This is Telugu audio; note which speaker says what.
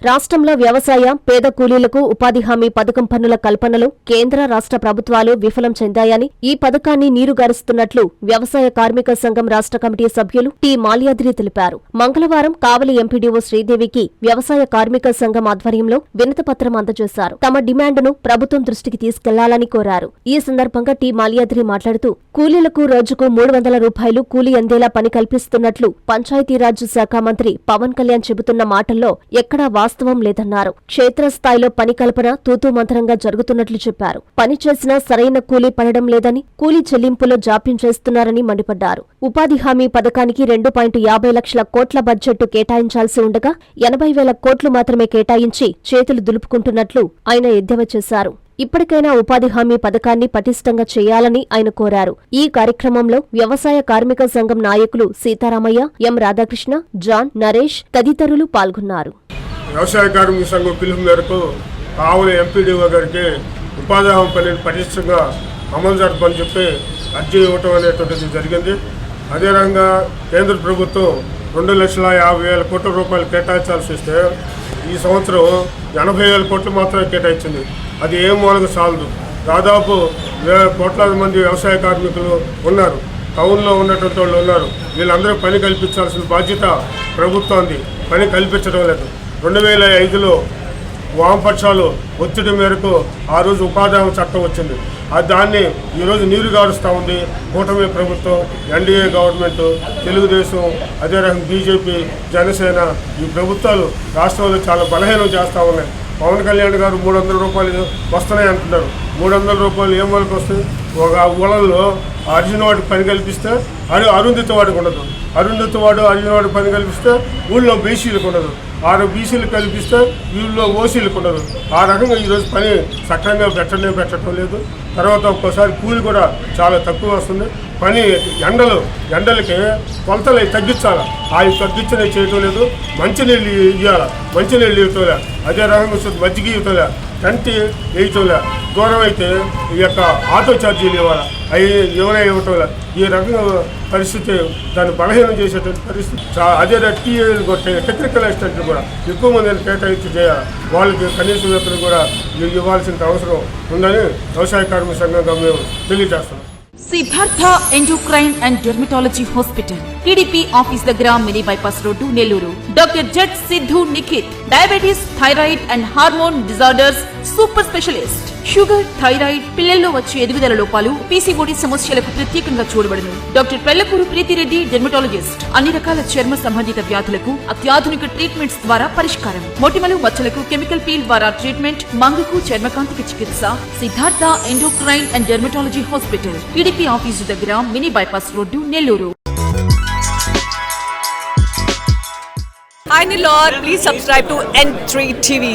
Speaker 1: రాష్ట్రంలో వ్యవసాయ, పేద కూలీలకు ఉపాధి హామీ పథకం పనుల కల్పనలో కేంద్ర, రాష్ట్ర ప్రభుత్వాలు విఫలం చెందాయని, ఈ పథకాన్ని నీరుగారుస్తున్నట్లు వ్యవసాయ కార్మిక సంఘం రాష్ట్ర కమిటీ సభ్యులు టి మాల్యాద్రి తెలిపారు. మంగళవారం కావలి ఎంపీడీఓ శ్రీదేవికి వ్యవసాయ కార్మిక సంఘం ఆధ్వర్యంలో వినతిపత్రం అందజేశారు. తమ డిమాండ్ను ప్రభుత్వం దృష్టికి తీసుకెళ్లాలని కోరారు. ఈ సందర్భంగా టి మాల్యాద్రి మాట్లాడుతూ, కూలీలకు రోజుకు 300 రూపాయలు కూలీ అందేలా పని కల్పిస్తున్నట్లు పంచాయతీరాజ్ శాఖ మంత్రి పవన్ కళ్యాణ్ చెబుతున్న మాటల్లో ఎక్కడా వాస్తవం లేదన్నారు. క్షేత్రస్థాయిలో పని కల్పన తూతూ మంత్రంగా జరుగుతున్నట్లు చెప్పారు. పని చేసినా సరైన కూలీ పడడం లేదని, కూలీ చెల్లింపులో జాప్యం చేస్తున్నారని మండిపడ్డారు. ఉపాధి హామీ పథకానికి 2.50 లక్షల కోట్ల బడ్జెట్ కేటాయించాల్సి ఉండగా 80,000 కోట్లు మాత్రమే కేటాయించి చేతులు దులుపుకుంటున్నట్లు ఆయన ఎద్దేవా చేశారు. ఇప్పటికైనా ఉపాధి హామీ పథకాన్ని పటిష్టంగా చేయాలని ఆయన కోరారు. ఈ కార్యక్రమంలో వ్యవసాయ కార్మిక సంఘం నాయకులు సీతారామయ్య, ఎం రాధాకృష్ణ, జాన్, నరేష్ తదితరులు పాల్గొన్నారు.
Speaker 2: వ్యవసాయ కార్మిక సంఘం పిలుపు మేరకు కావలి ఎంపీడీఓ గారికి ఉపాధి హామీ పనిని పటిష్టంగా అమలు జరపని చెప్పి అర్జీ ఇవ్వటం అనేటువంటిది జరిగింది. అదే రకంగా కేంద్ర ప్రభుత్వం 2,50,000 కోట్ల రూపాయలు కేటాయించాల్సి వస్తే ఈ సంవత్సరం 80,000 కోట్లు మాత్రమే కేటాయించింది. అది ఏ మూలంగా చాలదు. దాదాపు కోట్లాది మంది వ్యవసాయ కార్మికులు ఉన్నారు, టౌన్లో ఉన్నటువంటి వాళ్ళు ఉన్నారు. వీళ్ళందరూ పని కల్పించాల్సిన బాధ్యత ప్రభుత్వాన్ని, పని కల్పించడం లేదు. 2005లో వామపక్షాలు ఒత్తిడి మేరకు ఆ రోజు ఉపాధి హామీ చట్టం వచ్చింది. దాన్ని ఈరోజు నీరుగారుస్తూ ఉంది కూటమి ప్రభుత్వం, ఎన్డీఏ గవర్నమెంట్, తెలుగుదేశం, అదే రకం బీజేపీ, జనసేన. ఈ ప్రభుత్వాలు రాష్ట్రంలో చాలా బలహీనం చేస్తూ ఉన్నాయి. పవన్ కళ్యాణ్ గారు 300 రూపాయలు వస్తున్నాయి అంటున్నారు. 300 రూపాయలు ఏం వరకు వస్తుంది? ఒక ఊళ్ళల్లో అర్జున వాడికి పని కల్పిస్తే అరుంధతి వాడికి ఉండదు, అరుంధతి వాడు అర్జున వాడికి పని కల్పిస్తే ఊళ్ళో బీసీలకు ఉండదు, బీసీలు కల్పిస్తే వీళ్ళలో ఓసీలకు ఉండదు. ఆ రకంగా ఈరోజు పని సక్రమంగా పెట్టడం లేదు. తర్వాత ఒక్కోసారి కూలి కూడా చాలా తక్కువ వస్తుంది. పని ఎండలకి కొలతలు తగ్గించాలి, అవి తగ్గించని చేయటం లేదు. మంచినీళ్ళు ఇవ్వాలి, మంచినీళ్ళు ఇవ్వటంలే. అదే రకంగా మజ్జిగ ఇవ్వటంలే, కంటి వేయటంలే. దూరం అయితే ఈ యొక్క ఆటో ఛార్జీలు ఇవ్వాలి, అవి ఎవరైనా ఇవ్వటంలే. ఈ రకంగా పరిస్థితి దాన్ని బలహీనం చేసేటువంటి పరిస్థితి. అదే టీఏలు కొట్టే టెక్నికల్ అసిస్టెంట్లు కూడా ఎక్కువ మందిని కేటాయించి చేయాలి. వాళ్ళకి కనీస వేతనం కూడా ఇవ్వాల్సిన అవసరం ఉందని వ్యవసాయ కార్మిక సంఘంగా మేము తెలియజేస్తున్నాం.
Speaker 3: Siddhartha endocrine and dermatology hospital, TDP office దగ్గర, mini bypass road, Nellore. Doctor Z Siddhu Nikhith, diabetes, thyroid and hormone disorders super specialist. Sugar, thyroid, పిల్లల్లో వచ్చే ఎదుగుదల లోపాలు, పీసీఓడి సమస్యలకు ప్రత్యేకంగా చూడబడును. Doctor Pellakuru Preethi Reddy, dermatologist. అన్ని రకాల చర్మ సంబంధిత వ్యాధులకు అత్యాధునిక ట్రీట్మెంట్స్ ద్వారా పరిష్కారం. మొటిమలు, మచ్చలకు కెమికల్ పీల్ ద్వారా ట్రీట్మెంట్. మంగుకు, చర్మకాంతికి చికిత్స. Siddhartha endocrine and dermatology hospital, TDP office దగ్గర, mini bypass road, Nellore.
Speaker 4: Hi Nilor, please subscribe to N3 TV.